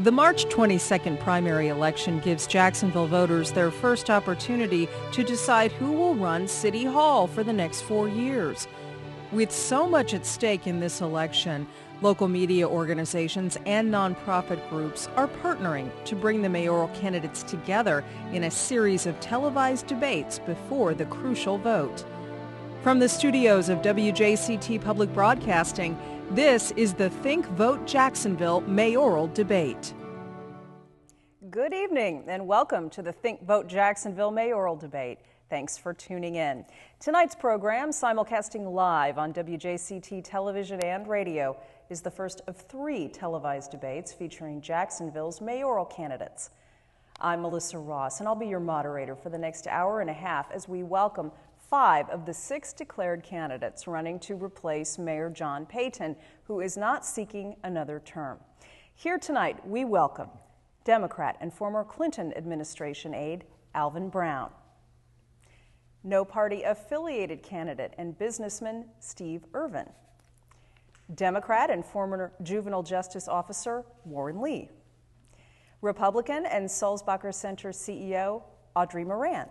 The March 22nd primary election gives Jacksonville voters their first opportunity to decide who will run City Hall for the next 4 years. With so much at stake in this election, local media organizations and nonprofit groups are partnering to bring the mayoral candidates together in a series of televised debates before the crucial vote. From the studios of WJCT Public Broadcasting, this is the Think Vote Jacksonville Mayoral Debate. Good evening and welcome to the Think Vote Jacksonville Mayoral Debate. Thanks for tuning in. Tonight's program, simulcasting live on WJCT television and radio, is the first of 3 televised debates featuring Jacksonville's mayoral candidates. I'm Melissa Ross, and I'll be your moderator for the next hour and a half as we welcome 5 of the 6 declared candidates running to replace Mayor John Payton, who is not seeking another term. Here tonight, we welcome Democrat and former Clinton administration aide Alvin Brown, no party-affiliated candidate and businessman Steve Irvin, Democrat and former juvenile justice officer Warren Lee, Republican and Sulzbacher Center CEO Audrey Moran,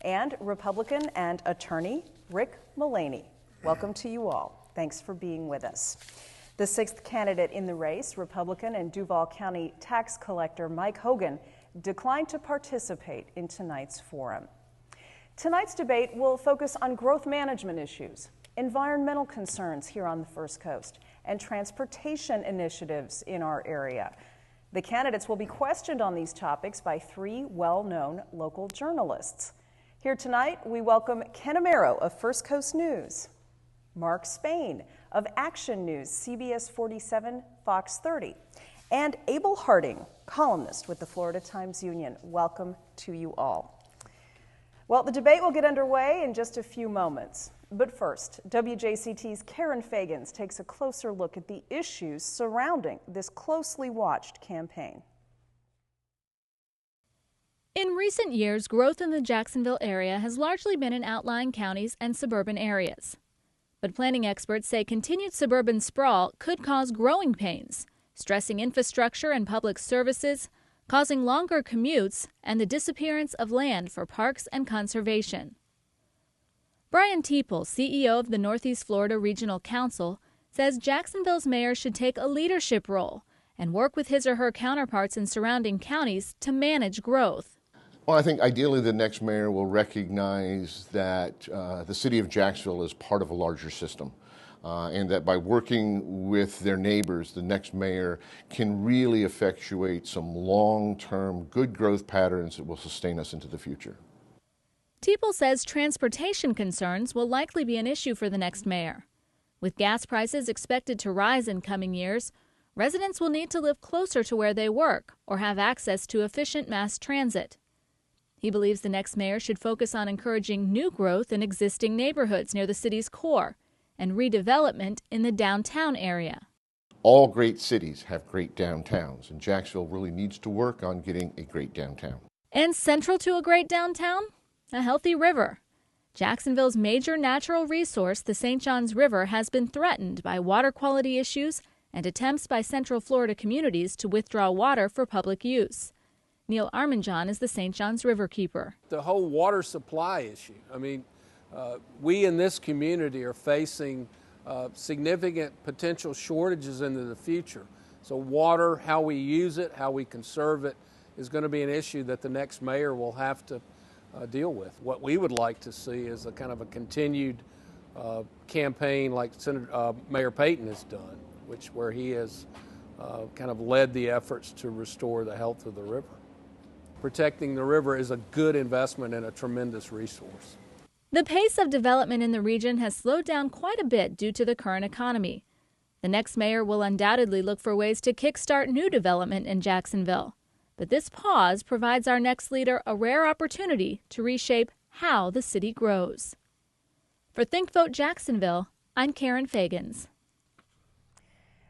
and Republican and attorney Rick Mullaney. Welcome to you all. Thanks for being with us. The 6th candidate in the race, Republican and Duval County tax collector Mike Hogan, declined to participate in tonight's forum. Tonight's debate will focus on growth management issues, environmental concerns here on the First Coast, and transportation initiatives in our area. The candidates will be questioned on these topics by 3 well-known local journalists. Here tonight, we welcome Ken Amaro of First Coast News, Mark Spain of Action News, CBS 47, Fox 30, and Abel Harding, columnist with the Florida Times-Union. Welcome to you all. Well, the debate will get underway in just a few moments. But first, WJCT's Karen Fagans takes a closer look at the issues surrounding this closely watched campaign. In recent years, growth in the Jacksonville area has largely been in outlying counties and suburban areas. But planning experts say continued suburban sprawl could cause growing pains, stressing infrastructure and public services, causing longer commutes, and the disappearance of land for parks and conservation. Brian Teeple, CEO of the Northeast Florida Regional Council, says Jacksonville's mayor should take a leadership role and work with his or her counterparts in surrounding counties to manage growth. Well, I think ideally the next mayor will recognize that the city of Jacksonville is part of a larger system, and that by working with their neighbors, the next mayor can really effectuate some long-term good growth patterns that will sustain us into the future. Teeple says transportation concerns will likely be an issue for the next mayor. With gas prices expected to rise in coming years, residents will need to live closer to where they work or have access to efficient mass transit. He believes the next mayor should focus on encouraging new growth in existing neighborhoods near the city's core and redevelopment in the downtown area. All great cities have great downtowns, and Jacksonville really needs to work on getting a great downtown. And central to a great downtown? A healthy river. Jacksonville's major natural resource, the St. Johns River, has been threatened by water quality issues and attempts by Central Florida communities to withdraw water for public use. Neil Arminjohn is the St. Johns River keeper. The whole water supply issue. I mean, we in this community are facing significant potential shortages into the future. So water, how we use it, how we conserve it, is going to be an issue that the next mayor will have to deal with. What we would like to see is a kind of a continued campaign like Mayor Payton has done, where he has kind of led the efforts to restore the health of the river. Protecting the river is a good investment and a tremendous resource. The pace of development in the region has slowed down quite a bit due to the current economy. The next mayor will undoubtedly look for ways to kickstart new development in Jacksonville. But this pause provides our next leader a rare opportunity to reshape how the city grows. For Think Vote Jacksonville, I'm Karen Fagans.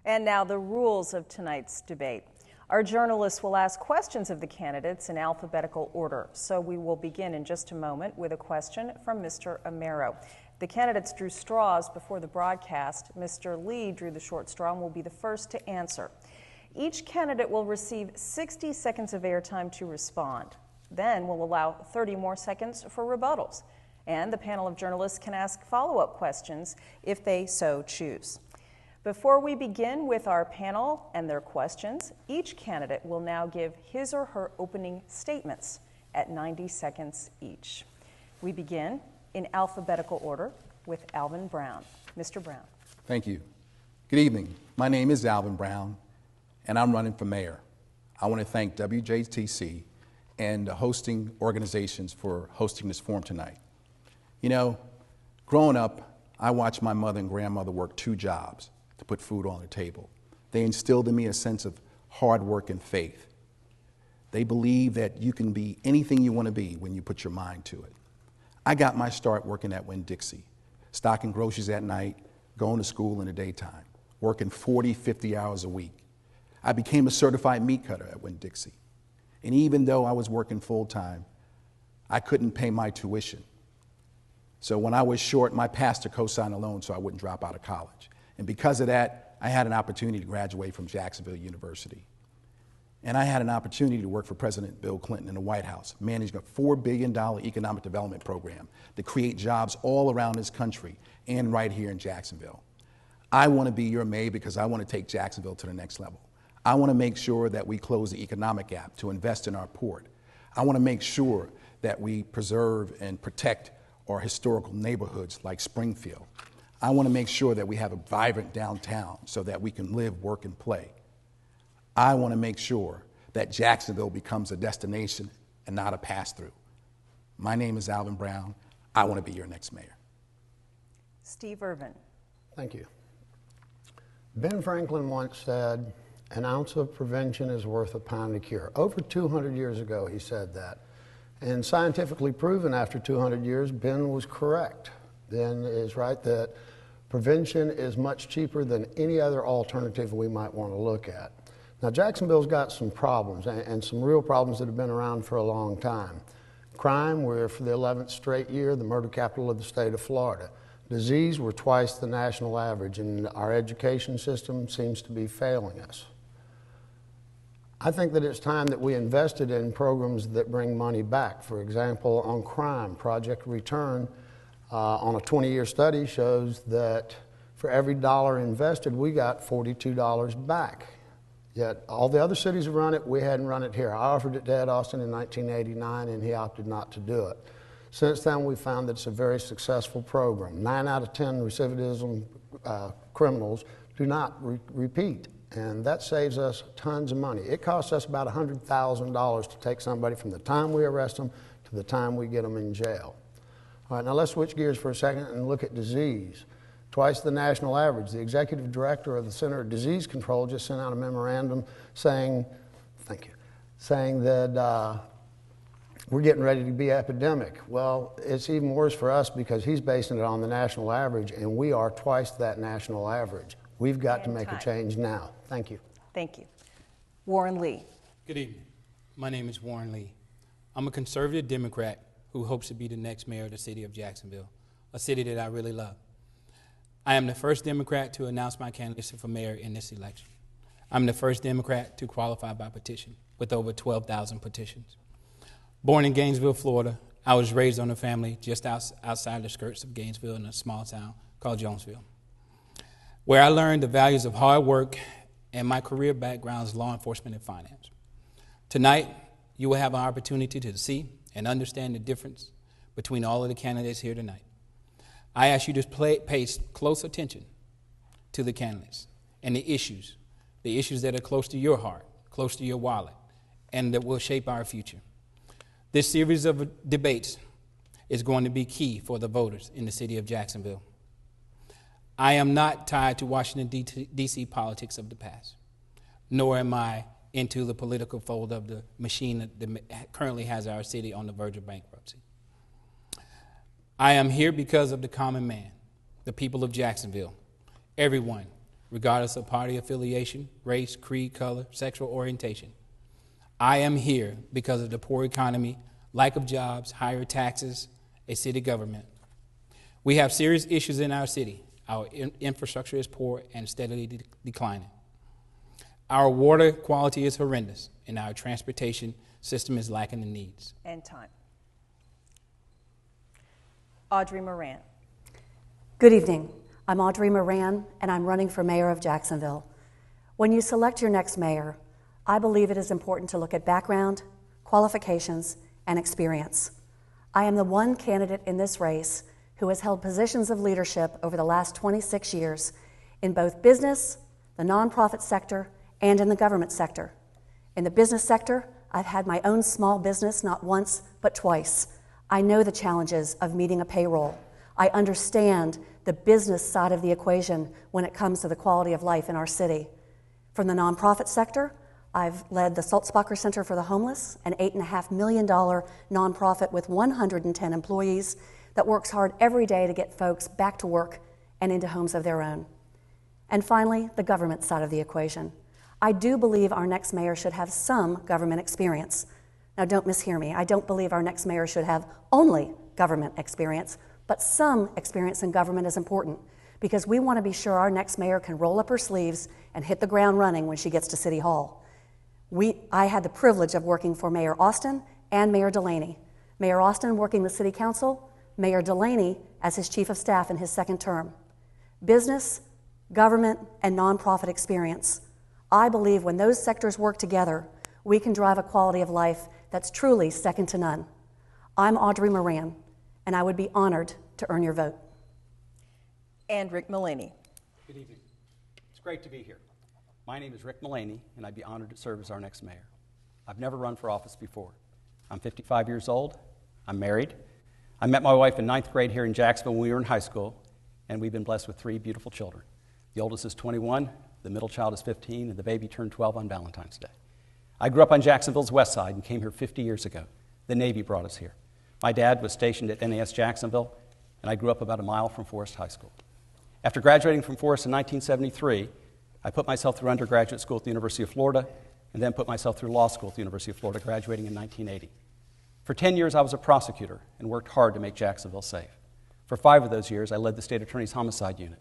And now the rules of tonight's debate. Our journalists will ask questions of the candidates in alphabetical order. So we will begin in just a moment with a question from Mr. Amaro. The candidates drew straws before the broadcast. Mr. Lee drew the short straw and will be the first to answer. Each candidate will receive 60 seconds of airtime to respond. Then we'll allow 30 more seconds for rebuttals. And the panel of journalists can ask follow-up questions if they so choose. Before we begin with our panel and their questions, each candidate will now give his or her opening statements at 90 seconds each. We begin in alphabetical order with Alvin Brown. Mr. Brown. Thank you. Good evening. My name is Alvin Brown, and I'm running for mayor. I want to thank WJCT and the hosting organizations for hosting this forum tonight. You know, growing up, I watched my mother and grandmother work 2 jobs to put food on the table. They instilled in me a sense of hard work and faith. They believe that you can be anything you want to be when you put your mind to it. I got my start working at Winn-Dixie, stocking groceries at night, going to school in the daytime, working 40, 50 hours a week. I became a certified meat cutter at Winn-Dixie. And even though I was working full-time, I couldn't pay my tuition. So when I was short, my pastor co-signed a loan so I wouldn't drop out of college. And because of that, I had an opportunity to graduate from Jacksonville University. And I had an opportunity to work for President Bill Clinton in the White House, managing a $4 billion economic development program to create jobs all around this country and right here in Jacksonville. I want to be your mayor because I want to take Jacksonville to the next level. I want to make sure that we close the economic gap to invest in our port. I want to make sure that we preserve and protect our historical neighborhoods like Springfield. I want to make sure that we have a vibrant downtown so that we can live, work, and play. I want to make sure that Jacksonville becomes a destination and not a pass-through. My name is Alvin Brown. I want to be your next mayor. Steve Irvin. Thank you. Ben Franklin once said, "An ounce of prevention is worth a pound of cure." Over 200 years ago, he said that. And scientifically proven after 200 years, Ben was correct. Ben is right that prevention is much cheaper than any other alternative we might want to look at. Now, Jacksonville's got some problems, and some real problems that have been around for a long time. Crime, we're for the 11th straight year the murder capital of the state of Florida. Disease, we're twice the national average, and our education system seems to be failing us. I think that it's time that we invested in programs that bring money back. For example, on crime, Project Return on a 20-year study shows that for every dollar invested, we got $42 back. Yet all the other cities have run it, we hadn't run it here. I offered it to Ed Austin in 1989, and he opted not to do it. Since then, we found that it's a very successful program. 9 out of 10 recidivism criminals do not repeat, and that saves us tons of money. It costs us about $100,000 to take somebody from the time we arrest them to the time we get them in jail. All right, now let's switch gears for a second and look at disease. Twice the national average. The executive director of the Center of Disease Control just sent out a memorandum saying, that we're getting ready to be epidemic. Well, it's even worse for us because he's basing it on the national average, and we are twice that national average. We've got to make a change now. Thank you. Thank you. Warren Lee. Good evening. My name is Warren Lee. I'm a conservative Democrat who hopes to be the next mayor of the city of Jacksonville, a city that I really love. I am the first Democrat to announce my candidacy for mayor in this election. I'm the first Democrat to qualify by petition with over 12,000 petitions. Born in Gainesville, Florida, I was raised on a family just outside the skirts of Gainesville in a small town called Jonesville, where I learned the values of hard work, and my career background is law enforcement and finance. Tonight, you will have an opportunity to see and understand the difference between all of the candidates here tonight. I ask you to pay close attention to the candidates and the issues that are close to your heart, close to your wallet, and that will shape our future. This series of debates is going to be key for the voters in the city of Jacksonville. I am not tied to Washington, D.C. politics of the past, nor am I into the political fold of the machine that currently has our city on the verge of bankruptcy. I am here because of the common man, the people of Jacksonville, everyone, regardless of party affiliation, race, creed, color, sexual orientation. I am here because of the poor economy, lack of jobs, higher taxes, a city government. We have serious issues in our city. Our infrastructure is poor and steadily declining. Our water quality is horrendous, and our transportation system is lacking the needs. And time. Audrey Moran. Good evening. I'm Audrey Moran, and I'm running for mayor of Jacksonville. When you select your next mayor, I believe it is important to look at background, qualifications, and experience. I am the one candidate in this race who has held positions of leadership over the last 26 years in both business, the nonprofit sector, and in the government sector. In the business sector, I've had my own small business not once, but twice. I know the challenges of meeting a payroll. I understand the business side of the equation when it comes to the quality of life in our city. From the nonprofit sector, I've led the Salzbacher Center for the Homeless, an $8.5 million nonprofit with 110 employees that works hard every day to get folks back to work and into homes of their own. And finally, the government side of the equation. I do believe our next mayor should have some government experience. Now, don't mishear me. I don't believe our next mayor should have only government experience, but some experience in government is important because we want to be sure our next mayor can roll up her sleeves and hit the ground running when she gets to City Hall. I had the privilege of working for Mayor Austin and Mayor Delaney. Mayor Austin working the City Council, Mayor Delaney as his Chief of Staff in his second term. Business, government, and nonprofit experience. I believe when those sectors work together, we can drive a quality of life that's truly second to none. I'm Audrey Moran, and I would be honored to earn your vote. And Rick Mullaney. Good evening. It's great to be here. My name is Rick Mullaney, and I'd be honored to serve as our next mayor. I've never run for office before. I'm 55 years old. I'm married. I met my wife in 9th grade here in Jacksonville when we were in high school, and we've been blessed with 3 beautiful children. The oldest is 21, the middle child is 15, and the baby turned 12 on Valentine's Day. I grew up on Jacksonville's west side and came here 50 years ago. The Navy brought us here. My dad was stationed at NAS Jacksonville, and I grew up about a mile from Forest High School. After graduating from Forest in 1973, I put myself through undergraduate school at the University of Florida, and then put myself through law school at the University of Florida, graduating in 1980. For 10 years, I was a prosecutor and worked hard to make Jacksonville safe. For 5 of those years, I led the state attorney's homicide unit,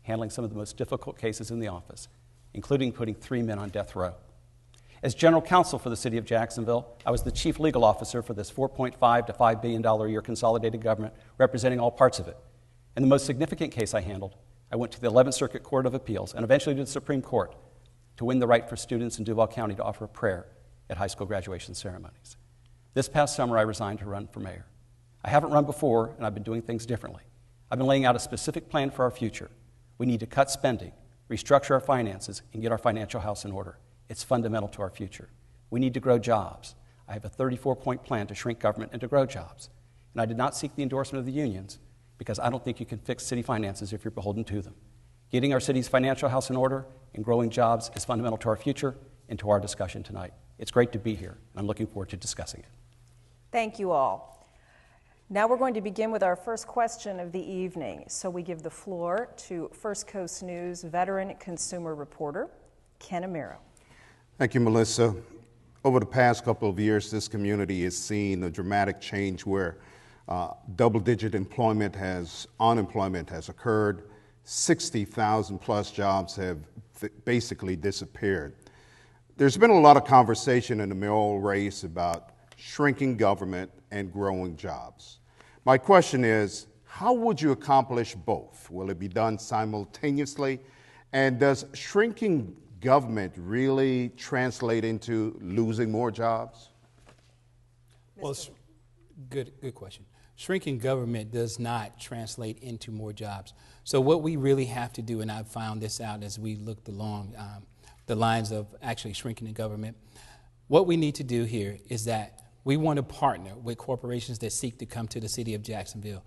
handling some of the most difficult cases in the office, including putting 3 men on death row. As general counsel for the city of Jacksonville, I was the chief legal officer for this $4.5 to $5 billion a year consolidated government, representing all parts of it. And the most significant case I handled, I went to the 11th Circuit Court of Appeals and eventually to the Supreme Court to win the right for students in Duval County to offer a prayer at high school graduation ceremonies. This past summer, I resigned to run for mayor. I haven't run before, and I've been doing things differently. I've been laying out a specific plan for our future. We need to cut spending, restructure our finances, and get our financial house in order. It's fundamental to our future. We need to grow jobs. I have a 34-point plan to shrink government and to grow jobs. And I did not seek the endorsement of the unions because I don't think you can fix city finances if you're beholden to them. Getting our city's financial house in order and growing jobs is fundamental to our future and to our discussion tonight. It's great to be here, and I'm looking forward to discussing it. Thank you all. Now we're going to begin with our first question of the evening. So we give the floor to First Coast News veteran consumer reporter, Ken Amaro. Thank you, Melissa. Over the past couple of years, this community has seen a dramatic change where double-digit unemployment has occurred. 60,000 plus jobs have basically disappeared. There's been a lot of conversation in the mayoral race about shrinking government and growing jobs. My question is, how would you accomplish both? Will it be done simultaneously? And does shrinking government really translate into losing more jobs? Well, good question. Shrinking government does not translate into more jobs. So what we really have to do, and I've found this out as we looked along the lines of actually shrinking the government, what we need to do here is that we want to partner with corporations that seek to come to the city of Jacksonville.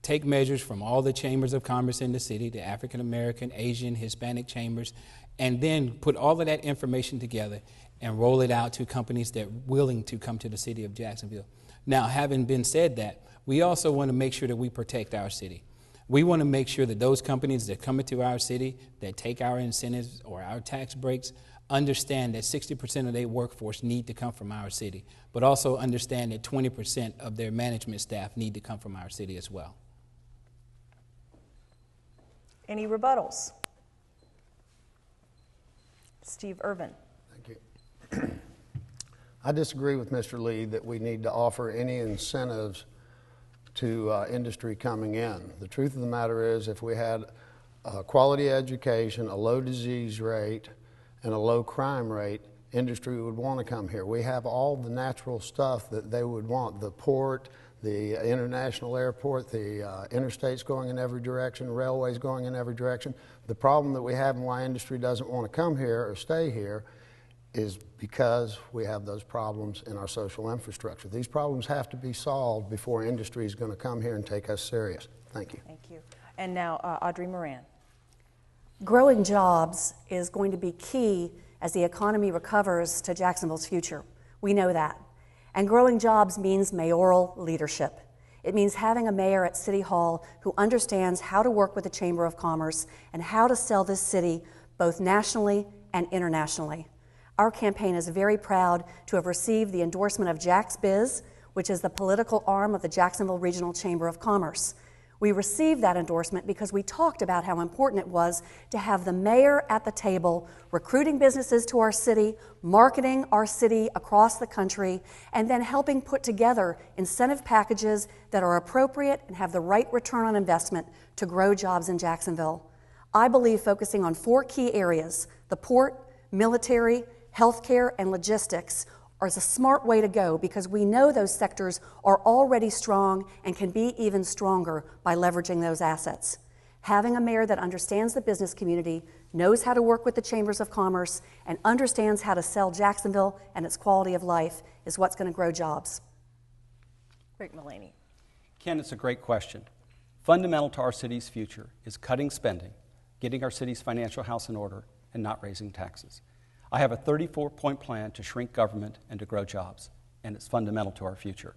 Take measures from all the chambers of commerce in the city, the African American, Asian, Hispanic chambers, and then put all of that information together and roll it out to companies that are willing to come to the city of Jacksonville. Now, having been said that, we also want to make sure that we protect our city. We want to make sure that those companies that come into our city, that take our incentives or our tax breaks, understand that 60% of their workforce need to come from our city, but also understand that 20% of their management staff need to come from our city as well. Any rebuttals? Steve Irvin. Thank you. I disagree with Mr. Lee that we need to offer any incentives to industry coming in. The truth of the matter is, if we had a quality education, a low disease rate, and a low crime rate, industry would want to come here. We have all the natural stuff that they would want: the port, the international airport, the interstates going in every direction, railways going in every direction. The problem that we have and why industry doesn't want to come here or stay here is because we have those problems in our social infrastructure. These problems have to be solved before industry is going to come here and take us serious. Thank you. Thank you. And now Audrey Moran. Growing jobs is going to be key as the economy recovers to Jacksonville's future. We know that. And growing jobs means mayoral leadership. It means having a mayor at City Hall who understands how to work with the Chamber of Commerce and how to sell this city both nationally and internationally. Our campaign is very proud to have received the endorsement of JaxBiz, which is the political arm of the Jacksonville Regional Chamber of Commerce. We received that endorsement because we talked about how important it was to have the mayor at the table, recruiting businesses to our city, marketing our city across the country, and then helping put together incentive packages that are appropriate and have the right return on investment to grow jobs in Jacksonville. I believe focusing on 4 key areas: the port, military, healthcare, and logistics is a smart way to go, because we know those sectors are already strong and can be even stronger by leveraging those assets. Having a mayor that understands the business community, knows how to work with the chambers of commerce, and understands how to sell Jacksonville and its quality of life is what's going to grow jobs. Rick Mullaney. Ken, it's a great question. Fundamental to our city's future is cutting spending, getting our city's financial house in order, and not raising taxes. I have a 34-point plan to shrink government and to grow jobs, and it's fundamental to our future.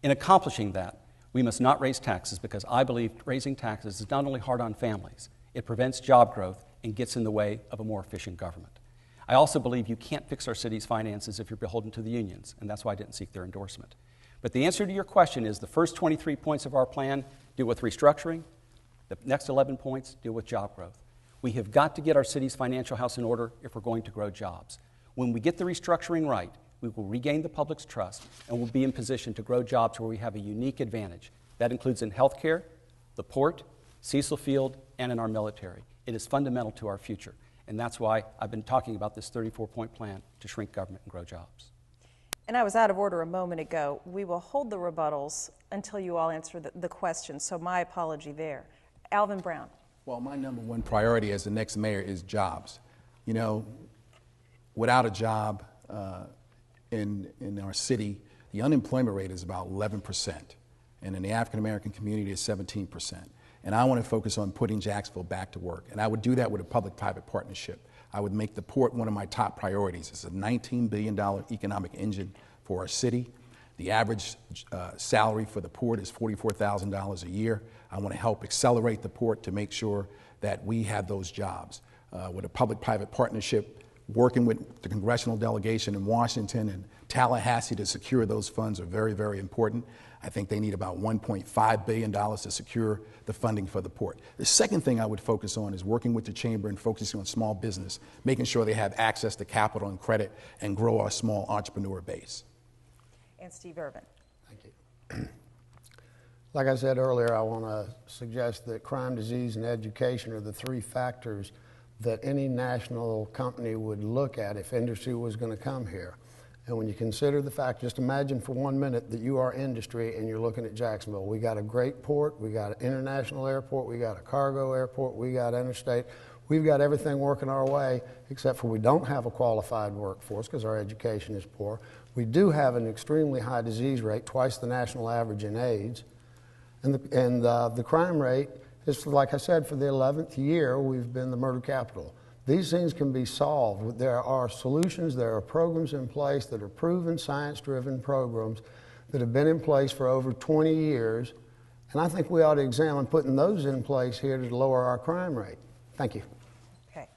In accomplishing that, we must not raise taxes, because I believe raising taxes is not only hard on families, it prevents job growth and gets in the way of a more efficient government. I also believe you can't fix our city's finances if you're beholden to the unions, and that's why I didn't seek their endorsement. But the answer to your question is the first 23 points of our plan deal with restructuring. The next 11 points deal with job growth. We have got to get our city's financial house in order if we're going to grow jobs. When we get the restructuring right, we will regain the public's trust and will be in position to grow jobs where we have a unique advantage. That includes in healthcare, the port, Cecil Field, and in our military. It is fundamental to our future, and that's why I've been talking about this 34-point plan to shrink government and grow jobs. And I was out of order a moment ago. We will hold the rebuttals until you all answer the question, so my apology there. Alvin Brown. Well, my number one priority as the next mayor is jobs. You know, without a job in our city, the unemployment rate is about 11%, and in the African American community it's 17%. And I want to focus on putting Jacksonville back to work, and I would do that with a public-private partnership. I would make the port one of my top priorities. It's a $19 billion economic engine for our city. The average salary for the port is $44,000 a year. I want to help accelerate the port to make sure that we have those jobs. With a public-private partnership, working with the congressional delegation in Washington and Tallahassee to secure those funds are very, very important. I think they need about $1.5 billion to secure the funding for the port. The second thing I would focus on is working with the chamber and focusing on small business, making sure they have access to capital and credit, and grow our small entrepreneur base. And Steve Irvin. Thank you. Like I said earlier, I want to suggest that crime, disease, and education are the 3 factors that any national company would look at if industry was going to come here. And when you consider the fact, just imagine for 1 minute that you are industry and you're looking at Jacksonville. We got a great port, we got an international airport, we got a cargo airport, we got interstate. We've got everything working our way, except for we don't have a qualified workforce because our education is poor. We do have an extremely high disease rate, twice the national average in AIDS. And the crime rate is, like I said, for the 11th year, we've been the murder capital. These things can be solved. There are solutions, there are programs in place that are proven science-driven programs that have been in place for over 20 years. And I think we ought to examine putting those in place here to lower our crime rate. Thank you. Okay.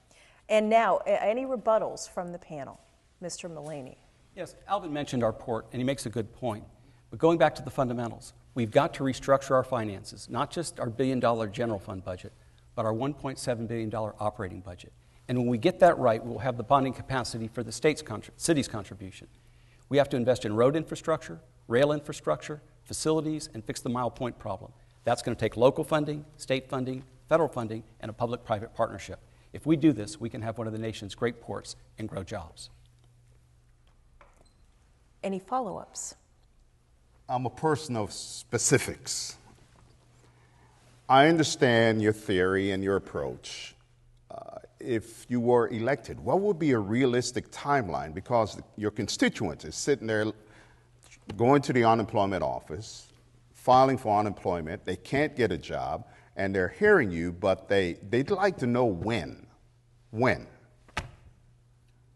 And now, any rebuttals from the panel? Mr. Mullaney. Yes, Alvin mentioned our port, and he makes a good point. But going back to the fundamentals, we've got to restructure our finances, not just our $1 billion general fund budget, but our $1.7 billion operating budget. And when we get that right, we'll have the bonding capacity for the city's contribution. We have to invest in road infrastructure, rail infrastructure, facilities, and fix the mile point problem. That's going to take local funding, state funding, federal funding, and a public-private partnership. If we do this, we can have one of the nation's great ports and grow jobs. Any follow-ups? I'm a person of specifics. I understand your theory and your approach. If you were elected, what would be a realistic timeline? Because your constituents is sitting there going to the unemployment office, filing for unemployment, they can't get a job, and they're hearing you, but they'd like to know when. When?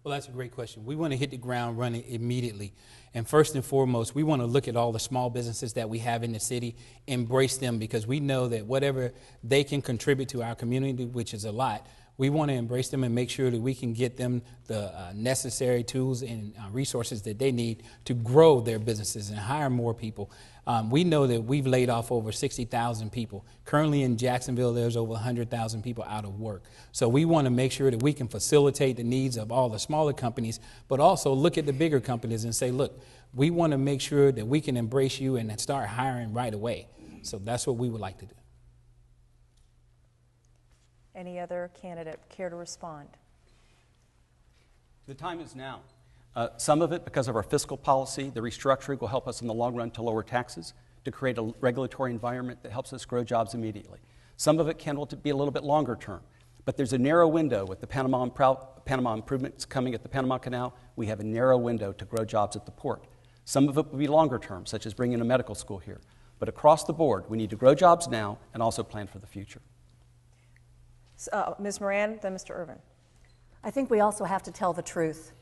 Well, that's a great question. We want to hit the ground running immediately. And first and foremost, we want to look at all the small businesses that we have in the city, embrace them, because we know that whatever they can contribute to our community, which is a lot, we want to embrace them and make sure that we can get them the necessary tools and resources that they need to grow their businesses and hire more people. We know that we've laid off over 60,000 people. Currently in Jacksonville, there's over 100,000 people out of work. So we want to make sure that we can facilitate the needs of all the smaller companies, but also look at the bigger companies and say, look, we want to make sure that we can embrace you and start hiring right away. So that's what we would like to do. Any other candidate care to respond? The time is now. Some of it, because of our fiscal policy, the restructuring will help us in the long run to lower taxes, to create a regulatory environment that helps us grow jobs immediately. Some of it can be a little bit longer term, but there's a narrow window with the Panama improvements coming at the Panama Canal. We have a narrow window to grow jobs at the port. Some of it will be longer term, such as bringing a medical school here. But across the board, we need to grow jobs now and also plan for the future. Ms. Moran, then Mr. Irvin. I think we also have to tell the truth.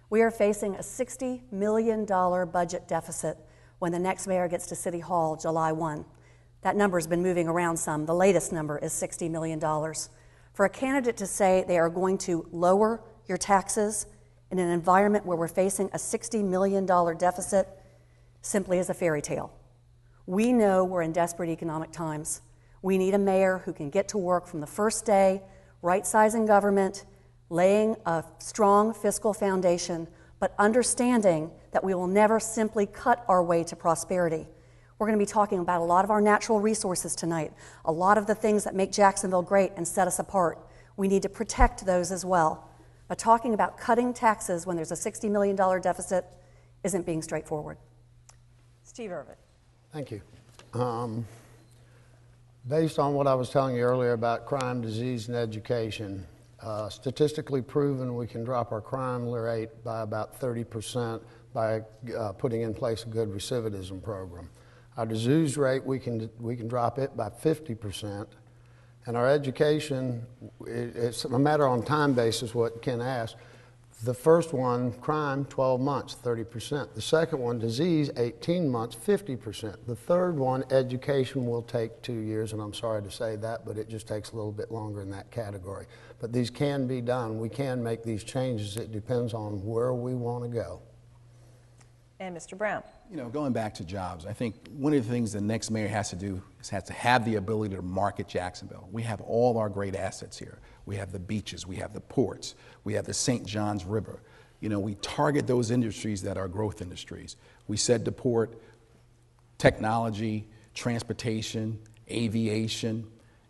We are facing a $60 million budget deficit when the next mayor gets to City Hall July 1. That number has been moving around some. The latest number is $60 million. For a candidate to say they are going to lower your taxes in an environment where we're facing a $60 million deficit simply is a fairy tale. We know we're in desperate economic times. We need a mayor who can get to work from the first day, right-sizing government, laying a strong fiscal foundation, but understanding that we will never simply cut our way to prosperity. We're going to be talking about a lot of our natural resources tonight, a lot of the things that make Jacksonville great and set us apart. We need to protect those as well. But talking about cutting taxes when there's a $60 million deficit isn't being straightforward. Steve Irvin. Thank you. Based on what I was telling you earlier about crime, disease, and education, statistically proven we can drop our crime rate by about 30% by putting in place a good recidivism program. Our disease rate, we can drop it by 50%. And our education, it's a matter on time basis what Ken asked. The first one, crime, 12 months, 30%. The second one, disease, 18 months, 50%. The third one, education, will take 2 years, and I'm sorry to say that, but it just takes a little bit longer in that category. But these can be done. We can make these changes. It depends on where we want to go. And Mr. Brown. You know, going back to jobs, I think one of the things the next mayor has to do is has to have the ability to market Jacksonville. We have all our great assets here. We have the beaches, we have the ports, we have the St. Johns River. You know, we target those industries that are growth industries. We said to port, technology, transportation, aviation,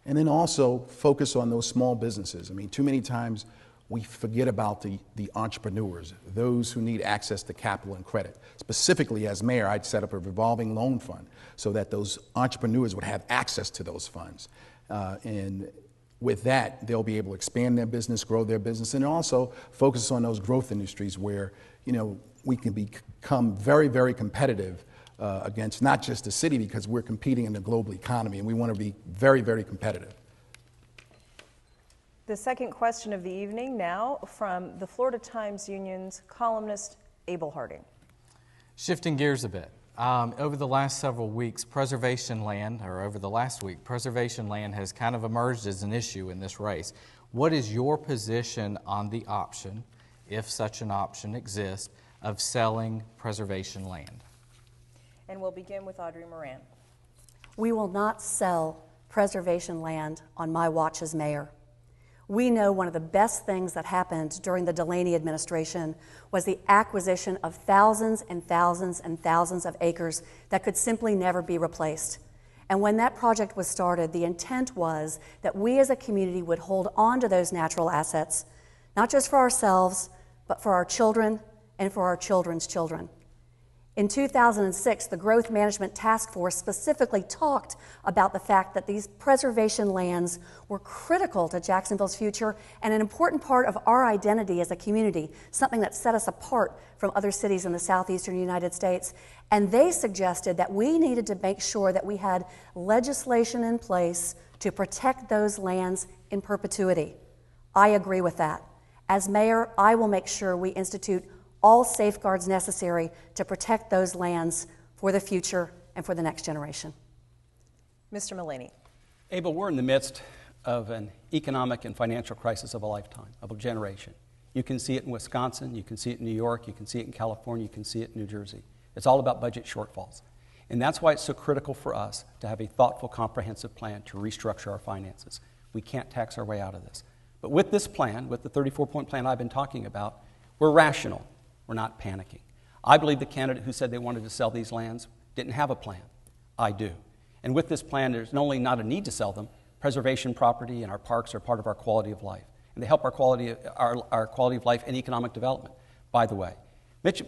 and then also focus on those small businesses. I mean, too many times we forget about the entrepreneurs, those who need access to capital and credit. Specifically, as mayor, I'd set up a revolving loan fund so that those entrepreneurs would have access to those funds. And with that, they'll be able to expand their business, grow their business, and also focus on those growth industries where, you know, we can become very, very competitive against not just the city, because we're competing in the global economy, and we want to be very, very competitive. The second question of the evening now from the Florida Times-Union's columnist Abel Harding. Shifting gears a bit. Over the last several weeks, preservation land has kind of emerged as an issue in this race. What is your position on the option, if such an option exists, of selling preservation land? And we'll begin with Audrey Moran. We will not sell preservation land on my watch as mayor. We know one of the best things that happened during the Delaney administration was the acquisition of thousands and thousands and thousands of acres that could simply never be replaced. And when that project was started, the intent was that we as a community would hold on to those natural assets, not just for ourselves, but for our children and for our children's children. In 2006, the Growth Management Task Force specifically talked about the fact that these preservation lands were critical to Jacksonville's future and an important part of our identity as a community, something that set us apart from other cities in the southeastern United States. And they suggested that we needed to make sure that we had legislation in place to protect those lands in perpetuity. I agree with that. As mayor, I will make sure we institute all safeguards necessary to protect those lands for the future and for the next generation. Mr. Mullaney. Abel, we're in the midst of an economic and financial crisis of a lifetime, of a generation. You can see it in Wisconsin, you can see it in New York, you can see it in California, you can see it in New Jersey. It's all about budget shortfalls. And that's why it's so critical for us to have a thoughtful, comprehensive plan to restructure our finances. We can't tax our way out of this. But with this plan, with the 34-point plan I've been talking about, we're rational. We're not panicking. I believe the candidate who said they wanted to sell these lands didn't have a plan. I do. And with this plan, there's not only not a need to sell them, preservation property and our parks are part of our quality of life. And they help our quality of life and economic development. By the way,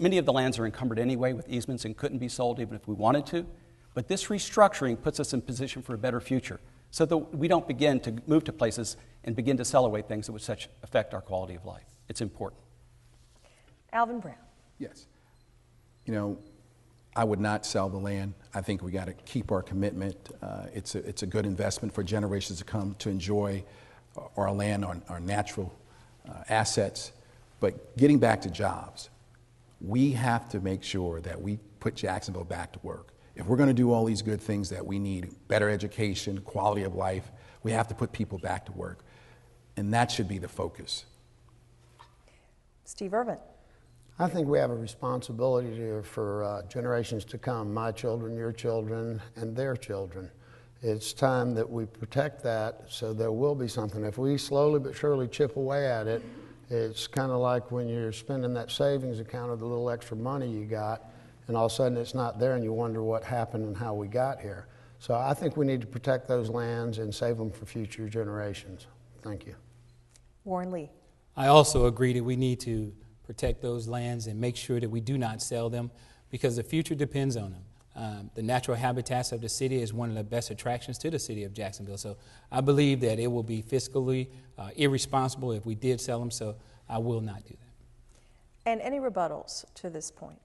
many of the lands are encumbered anyway with easements and couldn't be sold even if we wanted to. But this restructuring puts us in position for a better future so that we don't begin to move to places and begin to sell away things that would such affect our quality of life. It's important. Alvin Brown. Yes. You know, I would not sell the land. I think we got to keep our commitment. It's a good investment for generations to come to enjoy our land, our natural assets. But getting back to jobs, we have to make sure that we put Jacksonville back to work. If we're going to do all these good things that we need, better education, quality of life, we have to put people back to work. And that should be the focus. Steve Irvin. I think we have a responsibility for generations to come, my children, your children, and their children. It's time that we protect that so there will be something. If we slowly but surely chip away at it, it's kind of like when you're spending that savings account of the little extra money you got, and all of a sudden it's not there and you wonder what happened and how we got here. So I think we need to protect those lands and save them for future generations. Thank you. Warren Lee. I also agree that we need to protect those lands and make sure that we do not sell them because the future depends on them. The natural habitats of the city is one of the best attractions to the city of Jacksonville. So I believe that it will be fiscally irresponsible if we did sell them, so I will not do that. And any rebuttals to this point?